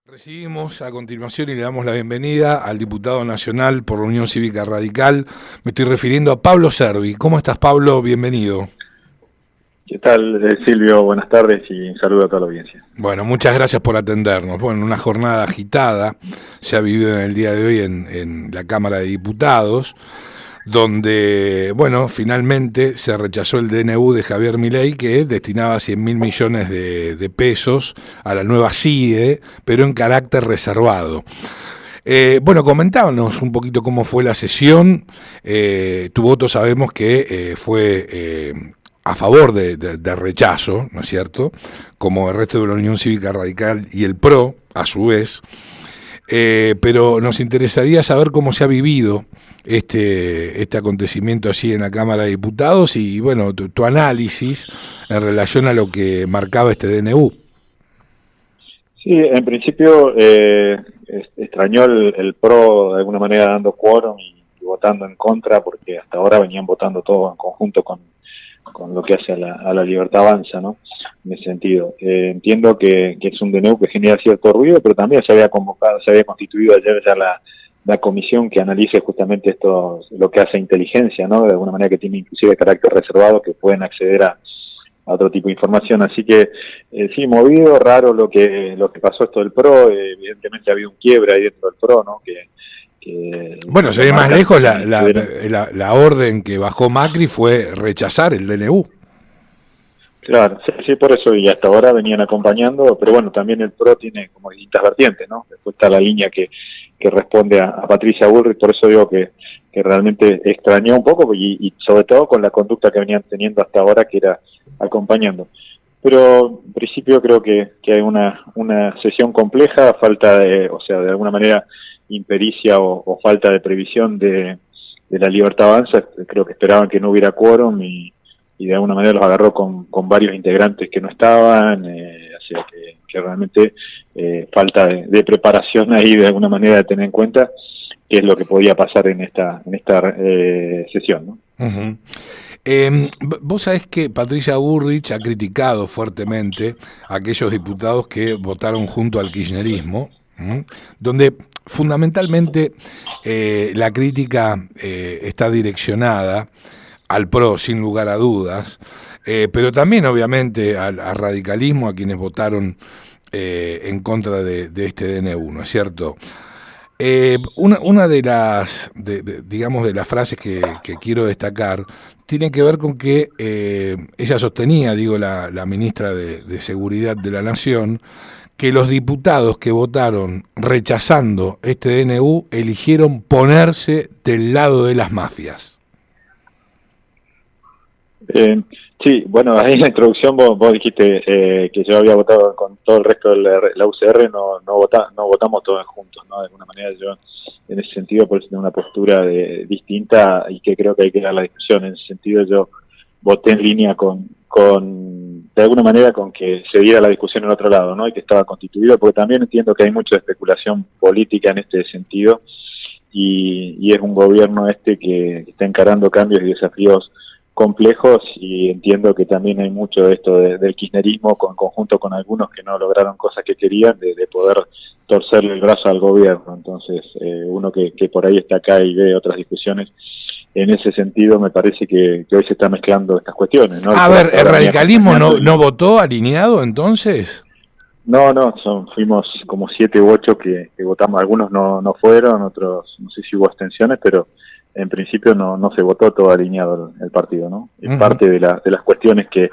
Recibimos a continuación y le damos la bienvenida al diputado nacional por la Unión Cívica Radical. Me estoy refiriendo a Pablo Cervi. ¿Cómo estás, Pablo? Bienvenido. ¿Qué tal, Silvio? Buenas tardes y un saludo a toda la audiencia. Bueno, muchas gracias por atendernos. Bueno, una jornada agitada se ha vivido en el día de hoy en la Cámara de Diputados, donde, bueno, finalmente se rechazó el DNU de Javier Milei, que destinaba 100.000 millones de pesos a la nueva CIDE, pero en carácter reservado. Bueno, comentábamos un poquito cómo fue la sesión. Tu voto sabemos que fue a favor de rechazo, ¿no es cierto?, como el resto de la Unión Cívica Radical y el PRO, a su vez. Pero nos interesaría saber cómo se ha vivido este acontecimiento así en la Cámara de Diputados y, bueno, tu análisis en relación a lo que marcaba este DNU. Sí, en principio extrañó el PRO de alguna manera dando quórum y votando en contra, porque hasta ahora venían votando todo en conjunto con lo que hace a la Libertad Avanza, ¿no? En ese sentido. Entiendo que es un DNU que genera cierto ruido, pero también se había constituido ayer ya la comisión que analice justamente esto, lo que hace inteligencia, ¿no? De alguna manera que tiene inclusive carácter reservado, que pueden acceder a otro tipo de información. Así que sí, movido, raro lo que pasó esto del PRO. Evidentemente ha habido un quiebre ahí dentro del PRO, ¿no? Bueno, se ve más lejos, la orden que bajó Macri fue rechazar el DNU. Claro, sí, por eso, y hasta ahora venían acompañando, pero bueno, también el PRO tiene como distintas vertientes, ¿no? Después está la línea que responde a Patricia Bullrich, por eso digo que realmente extrañó un poco, y sobre todo con la conducta que venían teniendo hasta ahora, que era acompañando. Pero en principio creo que hay una sesión compleja, falta de alguna manera impericia o falta de previsión de la Libertad Avanza. Creo que esperaban que no hubiera quórum y de alguna manera los agarró con varios integrantes que no estaban, así que realmente falta de preparación ahí, de alguna manera, de tener en cuenta qué es lo que podía pasar en esta sesión, ¿no? Uh-huh. Vos sabés que Patricia Bullrich ha criticado fuertemente a aquellos diputados que votaron junto al kirchnerismo, donde fundamentalmente la crítica está direccionada al PRO, sin lugar a dudas, pero también obviamente al radicalismo, a quienes votaron en contra de este DNU, ¿no es cierto? Una de las digamos de las frases que quiero destacar tiene que ver con que ella sostenía, la ministra de Seguridad de la Nación, que los diputados que votaron rechazando este DNU eligieron ponerse del lado de las mafias. Sí, bueno, ahí en la introducción vos dijiste que yo había votado con todo el resto de la UCR, no votamos todos juntos, ¿no? De alguna manera yo en ese sentido por eso tengo una postura distinta, y que creo que hay que dar la discusión. En ese sentido yo voté en línea con de alguna manera con que se diera la discusión en otro lado, ¿no? Y que estaba constituido, porque también entiendo que hay mucha especulación política en este sentido, y es un gobierno que está encarando cambios y desafíos complejos, y entiendo que también hay mucho de esto del kirchnerismo en conjunto con algunos que no lograron cosas que querían, de poder torcerle el brazo al gobierno. Entonces uno que por ahí está acá y ve otras discusiones en ese sentido, me parece que hoy se está mezclando estas cuestiones, ¿no? A ver, ¿el radicalismo no votó alineado entonces? No, fuimos como 7 u 8 que votamos. Algunos no fueron, otros no sé si hubo abstenciones, pero en principio no se votó todo alineado el partido, ¿no? Es Uh-huh. parte de las cuestiones que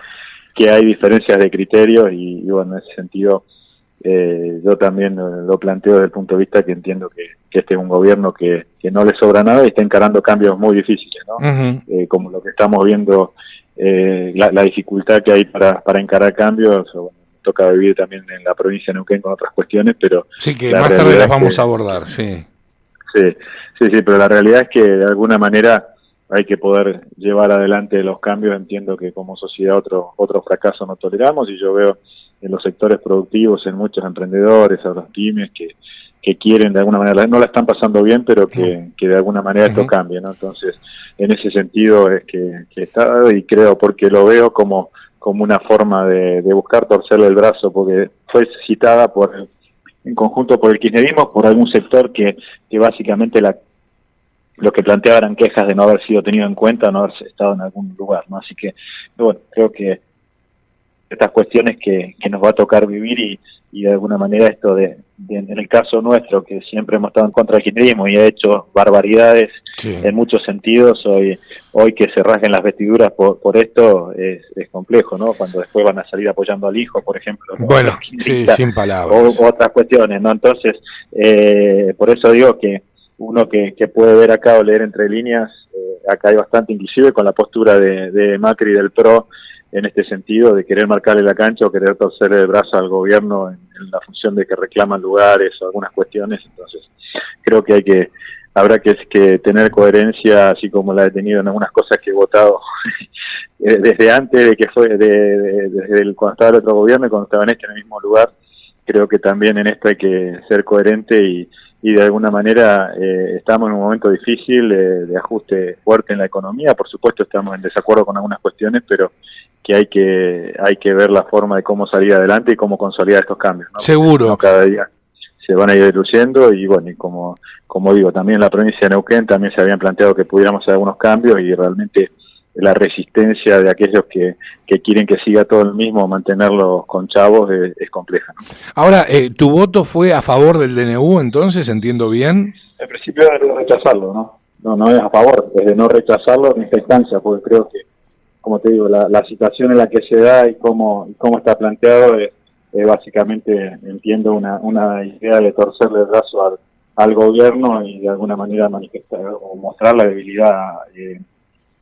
hay diferencias de criterios, y bueno, en ese sentido yo también lo planteo desde el punto de vista que entiendo que este es un gobierno que no le sobra nada y está encarando cambios muy difíciles, ¿no? Uh-huh. Como lo que estamos viendo, la dificultad que hay para encarar cambios. Bueno, toca vivir también en la provincia de Neuquén con otras cuestiones, pero sí, que más tarde las vamos a abordar, sí. Sí, pero la realidad es que de alguna manera hay que poder llevar adelante los cambios. Entiendo que como sociedad otro fracaso no toleramos, y yo veo en los sectores productivos, en muchos emprendedores, a los pymes que quieren de alguna manera, no la están pasando bien, pero que de alguna manera esto cambie, ¿no? Entonces, en ese sentido es que está, y creo, porque lo veo como una forma de buscar torcerle el brazo, porque fue citada por en conjunto por el kirchnerismo, por algún sector que básicamente lo que planteaba eran quejas de no haber sido tenido en cuenta, no haber estado en algún lugar, ¿no? Así que, bueno, creo que estas cuestiones que nos va a tocar vivir y de alguna manera esto en el caso nuestro, que siempre hemos estado en contra del kirchnerismo y ha hecho barbaridades en muchos sentidos, hoy que se rasguen las vestiduras por esto es complejo, ¿no? Cuando después van a salir apoyando al hijo, por ejemplo, ¿no? Bueno, sí, sin palabras. O otras cuestiones, ¿no? Entonces, por eso digo que uno que puede ver acá o leer entre líneas, acá hay bastante, inclusive con la postura de Macri y del PRO, en este sentido de querer marcarle la cancha o querer torcerle el brazo al gobierno en la función de que reclaman lugares o algunas cuestiones. Entonces creo que habrá que tener coherencia, así como la he tenido en algunas cosas que he votado desde antes de que desde cuando estaba el otro gobierno y cuando estaba en el mismo lugar. Creo que también en esto hay que ser coherente y de alguna manera estamos en un momento difícil de ajuste fuerte en la economía. Por supuesto estamos en desacuerdo con algunas cuestiones, pero que hay que ver la forma de cómo salir adelante y cómo consolidar estos cambios, ¿no? Seguro. No, cada día se van a ir diluyendo y bueno, y como digo, también en la provincia de Neuquén también se habían planteado que pudiéramos hacer algunos cambios y realmente la resistencia de aquellos que quieren que siga todo el mismo, mantenerlos con chavos, es compleja, ¿no? Ahora, ¿tu voto fue a favor del DNU entonces? ¿Entiendo bien? En principio es de rechazarlo, ¿no? No es a favor, es de no rechazarlo en esta instancia, porque creo que, como te digo, la situación en la que se da y cómo está planteado es básicamente, entiendo, una idea de torcerle el brazo al gobierno y de alguna manera manifestar o mostrar la debilidad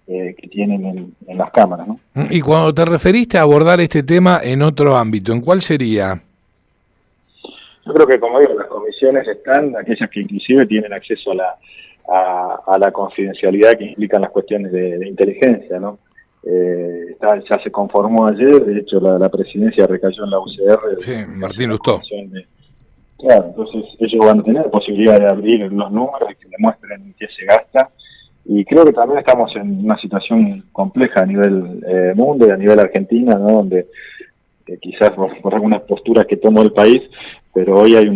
que tienen en las cámaras, ¿no? Y cuando te referiste a abordar este tema en otro ámbito, ¿en cuál sería? Yo creo que, como digo, las comisiones están, aquellas que inclusive tienen acceso a la confidencialidad que implican las cuestiones de inteligencia, ¿no? Ya se conformó ayer, de hecho la presidencia recayó en la UCR. Sí, Martín Lustó. Claro, entonces ellos van a tener la posibilidad de abrir los números y que demuestren en qué se gasta. Y creo que también estamos en una situación compleja a nivel mundo y a nivel Argentina, ¿no? Donde quizás por algunas posturas que tomó el país, pero hoy hay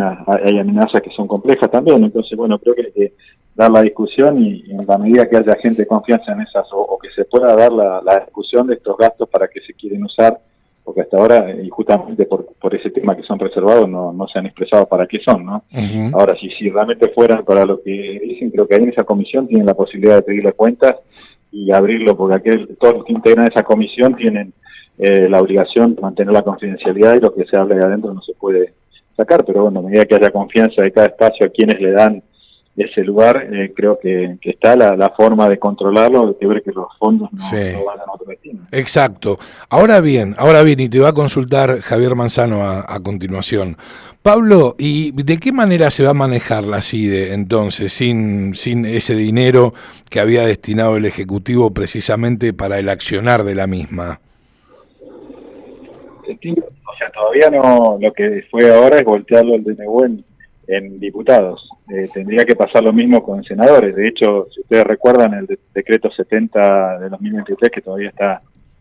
amenazas que son complejas también. Entonces, bueno, creo que hay que dar la discusión y en la medida que haya gente de confianza en esas o que se pueda dar la discusión de estos gastos para qué se quieren usar, porque hasta ahora, y justamente por ese tema que son preservados, no se han expresado para qué son, ¿no? Uh-huh. Ahora, si realmente fueran para lo que dicen, creo que ahí en esa comisión tienen la posibilidad de pedirle cuentas y abrirlo, porque todos los que integran esa comisión tienen la obligación de mantener la confidencialidad y lo que se hable de adentro no se puede sacar, pero bueno, a medida que haya confianza de cada espacio a quienes le dan ese lugar, creo que está la forma de controlarlo, de que ver que los fondos no van a otro destino. Exacto. Ahora bien, y te va a consultar Javier Manzano a continuación. Pablo, ¿y de qué manera se va a manejar la CIDE entonces, sin ese dinero que había destinado el Ejecutivo precisamente para el accionar de la misma? O sea, todavía no, lo que fue ahora es voltearlo el DNU en diputados. Tendría que pasar lo mismo con senadores. De hecho, si ustedes recuerdan, el decreto 70 de 2023, que todavía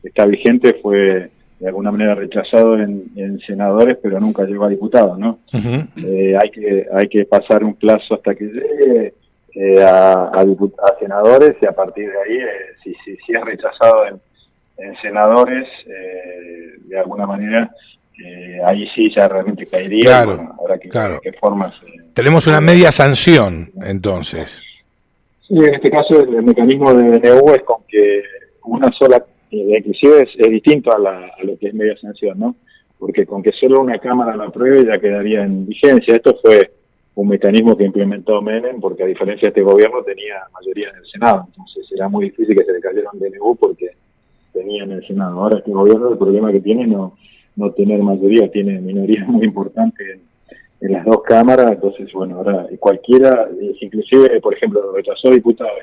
está vigente, fue de alguna manera rechazado en senadores, pero nunca llegó a diputados, ¿no? Uh-huh. Hay que pasar un plazo hasta que llegue a senadores, y a partir de ahí, si es rechazado en senadores, de alguna manera, ahí sí ya realmente caería. Claro, bueno, habrá que claro. ver de qué formas. Tenemos una media sanción, entonces. Sí, en este caso el mecanismo de DNU es con que una sola, inclusive es distinto a lo que es media sanción, ¿no? Porque con que solo una Cámara lo apruebe ya quedaría en vigencia. Esto fue un mecanismo que implementó Menem, porque a diferencia de este gobierno tenía mayoría en el Senado, entonces era muy difícil que se le cayera un DNU porque tenía en el Senado. Ahora este gobierno, el problema que tiene no tener mayoría, tiene minoría muy importante en las dos cámaras. Entonces, bueno, ahora cualquiera, inclusive, por ejemplo, lo rechazó diputados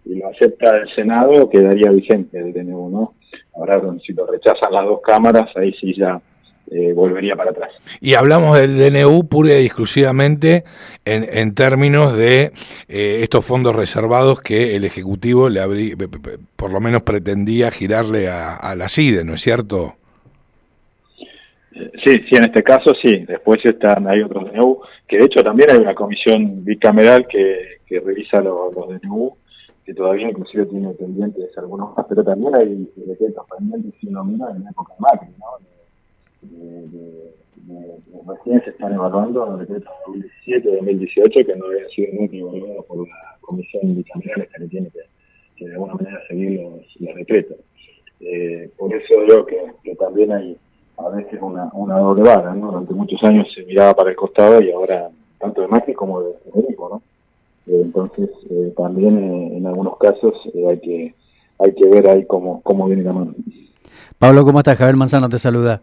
y lo acepta el Senado, quedaría vigente el DNU, ¿no? Ahora, si lo rechazan las dos cámaras, ahí sí ya volvería para atrás. Y hablamos del DNU pura y exclusivamente en términos de estos fondos reservados que el Ejecutivo por lo menos pretendía girarle a la CIDE, ¿no es cierto? Sí, en este caso sí. Después hay otros DNU, que de hecho también hay una comisión bicameral que revisa los DNU, que todavía inclusive tiene pendientes algunos más, pero también hay decretos pendientes, si uno mira, en la época de Macri, ¿no? Recién se están evaluando los decretos de 2017 y 2018 que no habían sido nunca evaluados por la comisión bicameral esta que tiene que de alguna manera seguir los decretos. Por eso digo que también hay a veces una doble vara, ¿no? Durante muchos años se miraba para el costado y ahora tanto de Macri como de Federico, ¿no? Entonces también en algunos casos hay que ver ahí cómo viene la mano. Pablo, ¿cómo estás? Javier Manzano te saluda.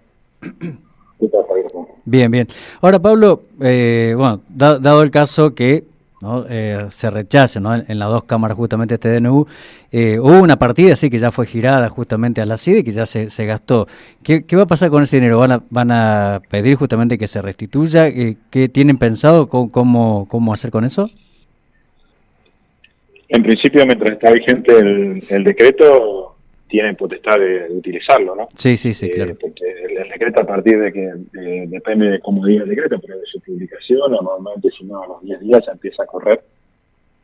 ¿Qué tal, Javier? Bien, bien. Ahora, Pablo, bueno, dado el caso que ¿no? Se rechace, ¿no? En las dos cámaras justamente este DNU, hubo una partida así que ya fue girada justamente a la CIDE y que ya se gastó. ¿Qué va a pasar con ese dinero? ¿Van a pedir justamente que se restituya? ¿Qué tienen pensado? ¿Cómo hacer con eso? En principio, mientras está vigente el decreto, tienen potestad de utilizarlo, ¿no? Sí, claro. Porque el decreto, a partir de que depende de cómo diga el decreto, pero de su publicación, o normalmente si no a los 10 días ya empieza a correr,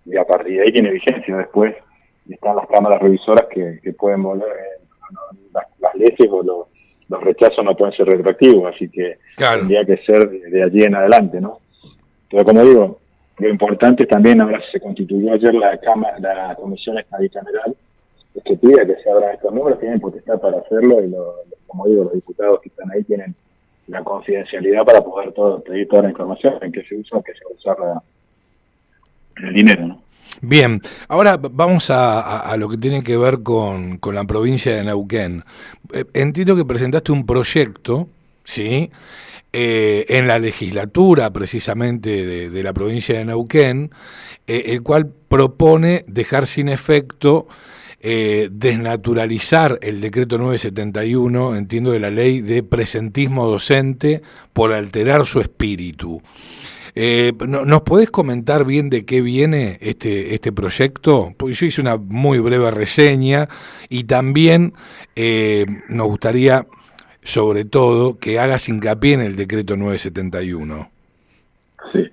y a partir de ahí tiene vigencia. Después están las cámaras revisoras que pueden volver, las leyes o los rechazos no pueden ser retroactivos, así que claro, tendría que ser de allí en adelante, ¿no? Pero como digo, lo importante también, ahora se constituyó ayer la comisión esta bicameral, es que pida que se abran estos números, tienen potestad para hacerlo y como digo, los diputados que están ahí tienen la confidencialidad para poder pedir toda la información en qué se usa, en qué se va a usar el dinero, ¿no? Bien, ahora vamos a lo que tiene que ver con la provincia de Neuquén. Entiendo que presentaste un proyecto, ¿sí? En la legislatura precisamente de la provincia de Neuquén, el cual propone dejar sin efecto desnaturalizar el decreto 971, entiendo, de la ley de presentismo docente por alterar su espíritu. ¿Nos podés comentar bien de qué viene este proyecto? Porque yo hice una muy breve reseña y también nos gustaría, sobre todo, que hagas hincapié en el decreto 971. Sí,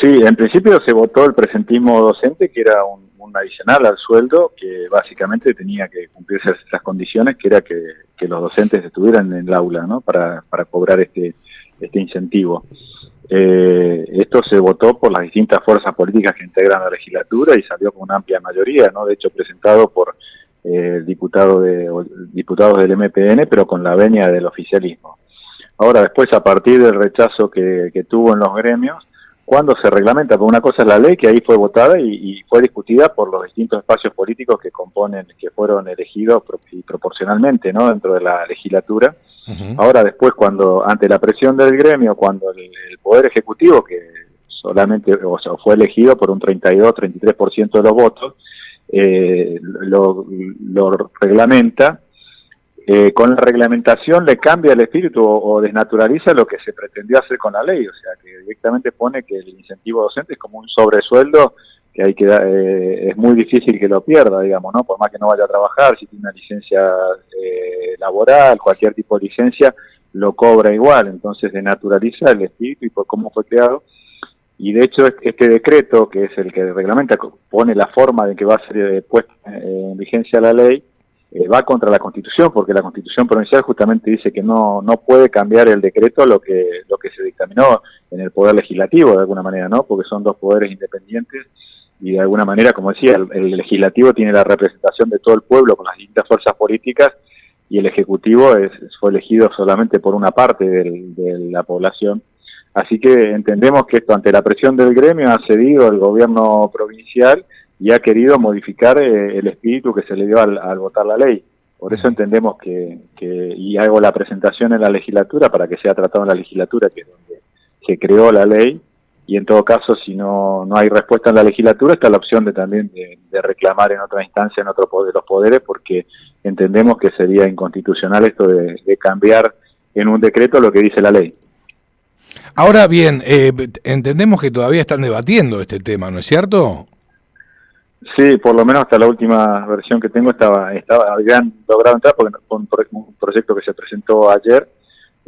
en principio se votó el presentismo docente, que era un adicional al sueldo, que básicamente tenía que cumplirse esas condiciones, que era que los docentes estuvieran en el aula, ¿no? Para cobrar este incentivo. Esto se votó por las distintas fuerzas políticas que integran la legislatura y salió con una amplia mayoría, ¿no? De hecho, presentado por diputados del MPN, pero con la venia del oficialismo. Ahora, después, a partir del rechazo que tuvo en los gremios, cuando se reglamenta, por una cosa es la ley, que ahí fue votada y fue discutida por los distintos espacios políticos que fueron elegidos proporcionalmente, ¿no? Dentro de la legislatura. Uh-huh. Ahora después, cuando ante la presión del gremio, cuando el Poder Ejecutivo, que solamente fue elegido por un 32-33% de los votos, lo reglamenta, con la reglamentación le cambia el espíritu o desnaturaliza lo que se pretendió hacer con la ley, o sea que directamente pone que el incentivo docente es como un sobresueldo que hay que es muy difícil que lo pierda, digamos, ¿no? Por más que no vaya a trabajar, si tiene una licencia laboral, cualquier tipo de licencia, lo cobra igual, entonces desnaturaliza el espíritu y por cómo fue creado. Y de hecho este decreto, que es el que reglamenta, pone la forma de que va a ser puesta en vigencia la ley, va contra la Constitución, porque la Constitución provincial justamente dice que no puede cambiar el decreto lo que se dictaminó en el Poder Legislativo, de alguna manera, ¿no? Porque son dos poderes independientes y de alguna manera, como decía, el Legislativo tiene la representación de todo el pueblo con las distintas fuerzas políticas y el Ejecutivo fue elegido solamente por una parte de la población. Así que entendemos que esto, ante la presión del gremio, ha cedido el gobierno provincial y ha querido modificar el espíritu que se le dio al votar la ley. Por eso entendemos y hago la presentación en la legislatura para que sea tratado en la legislatura, que es donde se creó la ley, y en todo caso, si no hay respuesta en la legislatura, está la opción de reclamar en otra instancia, en otro de los poderes, porque entendemos que sería inconstitucional esto de cambiar en un decreto lo que dice la ley. Ahora bien, entendemos que todavía están debatiendo este tema, ¿no es cierto? Sí, por lo menos hasta la última versión que tengo habían logrado entrar, porque fue un proyecto que se presentó ayer,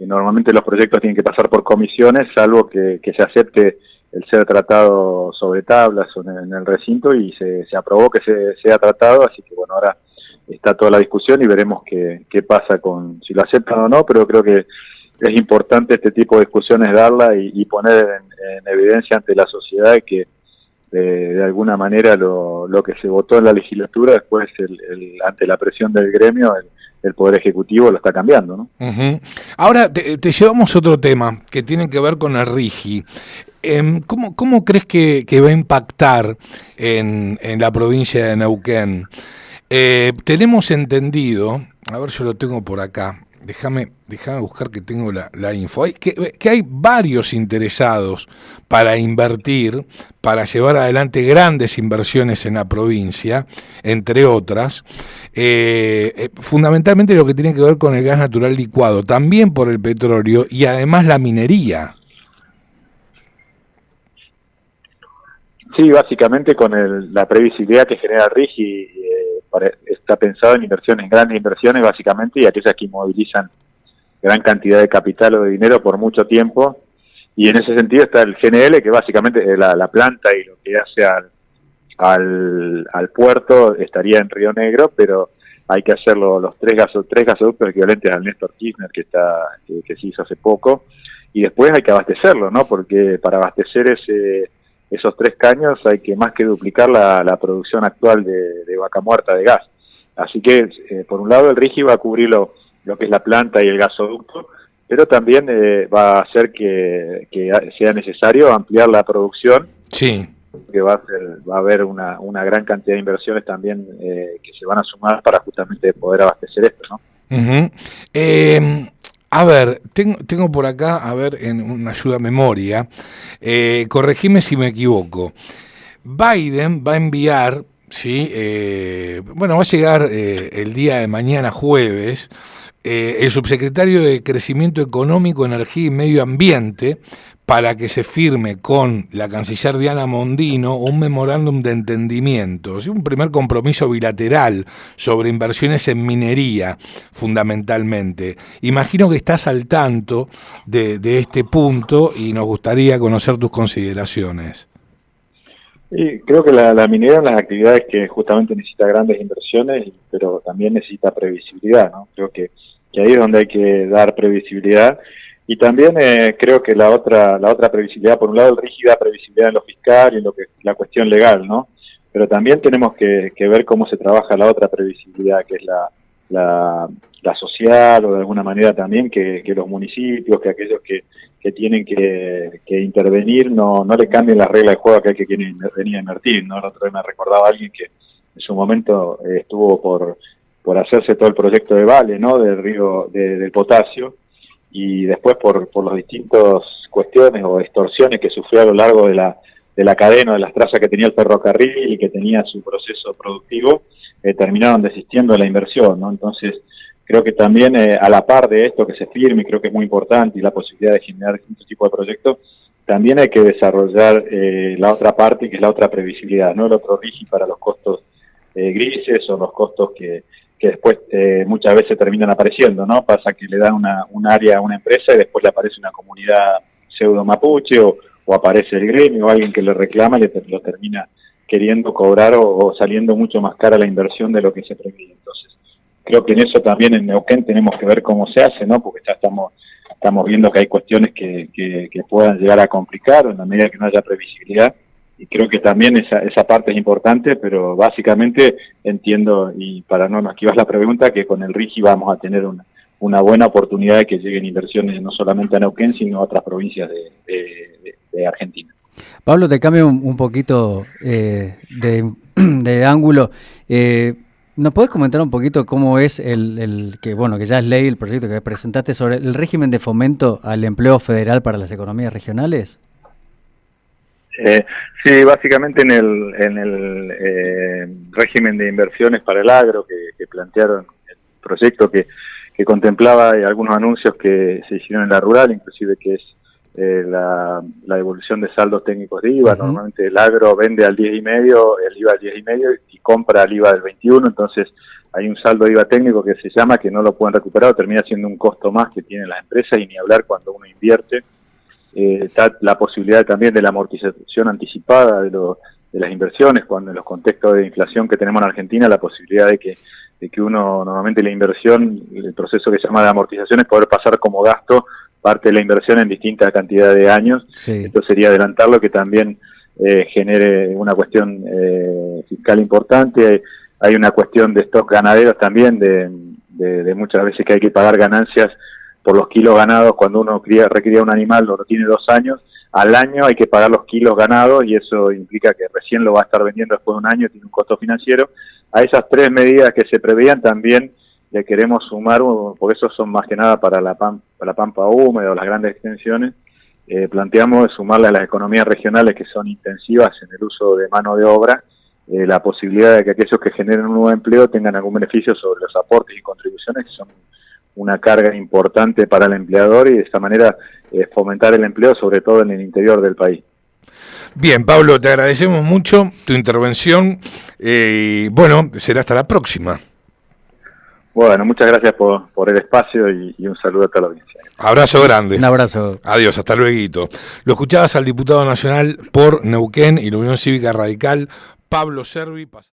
normalmente los proyectos tienen que pasar por comisiones, salvo que se acepte el ser tratado sobre tablas o en el recinto, y se aprobó que sea tratado, así que bueno, ahora está toda la discusión y veremos qué pasa con si lo aceptan o no, pero creo que es importante este tipo de discusiones darla y poner en evidencia ante la sociedad que de alguna manera lo que se votó en la legislatura, después ante la presión del gremio, el Poder Ejecutivo lo está cambiando, ¿no? Uh-huh. Ahora te llevamos otro tema que tiene que ver con el RIGI. ¿Cómo crees que va a impactar en la provincia de Neuquén? Tenemos entendido, a ver, yo lo tengo por acá, déjame buscar que tengo la info, que hay varios interesados para invertir, para llevar adelante grandes inversiones en la provincia, entre otras, fundamentalmente lo que tiene que ver con el gas natural licuado, también por el petróleo y además la minería. Sí, básicamente con la previsibilidad que genera el RIGI, está pensado en inversiones, grandes inversiones básicamente, y aquellas que inmovilizan gran cantidad de capital o de dinero por mucho tiempo, y en ese sentido está el GNL, que básicamente la planta y lo que hace al puerto estaría en Río Negro, pero hay que hacerlo los tres gasoductos equivalentes al Néstor Kirchner que se hizo hace poco, y después hay que abastecerlo, ¿no? Porque para abastecer esos 3 caños hay que más que duplicar la producción actual de Vaca Muerta de gas. Así que, por un lado, el RIGI va a cubrir lo que es la planta y el gasoducto, pero también va a hacer que sea necesario ampliar la producción. Sí. Que va a haber una gran cantidad de inversiones también que se van a sumar para justamente poder abastecer esto, ¿no? Uh-huh. A ver, tengo por acá, a ver, en una ayuda a memoria, corregime si me equivoco. Biden va a enviar, ¿sí? Va a llegar el día de mañana, jueves, el subsecretario de Crecimiento Económico, Energía y Medio Ambiente, para que se firme con la canciller Diana Mondino un memorándum de entendimiento, ¿sí? Un primer compromiso bilateral sobre inversiones en minería, fundamentalmente. Imagino que estás al tanto de este punto y nos gustaría conocer tus consideraciones. Y creo que la minería es una de las actividades que justamente necesita grandes inversiones, pero también necesita previsibilidad, ¿no? Creo que ahí es donde hay que dar previsibilidad. Y también creo que la otra previsibilidad, por un lado el RIGI da previsibilidad en lo fiscal y en lo que la cuestión legal, ¿no? Pero también tenemos que ver cómo se trabaja la otra previsibilidad, que es la social, o de alguna manera también que los municipios, que aquellos que tienen que intervenir no le cambien las reglas de juego a aquel que quiere venir a invertir, ¿no? El otro día me recordaba alguien que en su momento estuvo por hacerse todo el proyecto de Vale, ¿no? Del río del potasio, y después por las distintas cuestiones o extorsiones que sufrió a lo largo de la cadena, de las trazas que tenía el ferrocarril y que tenía su proceso productivo, terminaron desistiendo de la inversión, ¿no? Entonces, creo que también a la par de esto que se firme, y creo que es muy importante, y la posibilidad de generar distintos tipos de proyectos, también hay que desarrollar la otra parte, que es la otra previsibilidad, ¿no? El otro RIGI para los costos grises, o los costos que después muchas veces terminan apareciendo, ¿no? Pasa que le dan un área a una empresa y después le aparece una comunidad pseudo mapuche, o aparece el gremio o alguien que le reclama y lo termina queriendo cobrar o saliendo mucho más cara la inversión de lo que se prevé. Entonces, creo que en eso también en Neuquén tenemos que ver cómo se hace, ¿no? Porque ya estamos viendo que hay cuestiones que puedan llegar a complicar en la medida que no haya previsibilidad. Y creo que también esa parte es importante, pero básicamente entiendo, y para no esquivar la pregunta, que con el RIGI vamos a tener una buena oportunidad de que lleguen inversiones no solamente a Neuquén, sino a otras provincias de Argentina. Pablo, te cambio un poquito de ángulo. ¿Nos podés comentar un poquito cómo es que ya es ley el proyecto que presentaste sobre el régimen de fomento al empleo federal para las economías regionales? Sí, básicamente en el régimen de inversiones para el agro que plantearon, el proyecto que contemplaba algunos anuncios que se hicieron en la rural, inclusive que es la devolución de saldos técnicos de IVA. Normalmente el agro vende al 10,5, el IVA al 10,5 y compra al IVA del 21, entonces hay un saldo de IVA técnico que se llama, que no lo pueden recuperar, o termina siendo un costo más que tienen las empresas, y ni hablar cuando uno invierte. Está la posibilidad también de la amortización anticipada de las inversiones, cuando en los contextos de inflación que tenemos en Argentina, la posibilidad de que uno, normalmente la inversión, el proceso que se llama de amortización, es poder pasar como gasto parte de la inversión en distintas cantidades de años. Sí. Esto sería adelantarlo, que también genere una cuestión fiscal importante. Hay una cuestión de stock ganaderos también, de muchas veces que hay que pagar ganancias por los kilos ganados cuando uno recría un animal, o no tiene 2 años. Al año hay que pagar los kilos ganados, y eso implica que recién lo va a estar vendiendo después de un año, tiene un costo financiero. A esas 3 medidas que se preveían también le queremos sumar, porque esos son más que nada para la pampa húmeda o las grandes extensiones. Planteamos sumarle a las economías regionales que son intensivas en el uso de mano de obra, la posibilidad de que aquellos que generen un nuevo empleo tengan algún beneficio sobre los aportes y contribuciones, que son una carga importante para el empleador, y de esta manera fomentar el empleo, sobre todo en el interior del país. Bien, Pablo, te agradecemos mucho tu intervención, y bueno, será hasta la próxima. Bueno, muchas gracias por el espacio, y un saludo a toda la audiencia. Abrazo grande. Un abrazo. Adiós, hasta luego. Lo escuchabas al diputado nacional por Neuquén y la Unión Cívica Radical, Pablo Servi.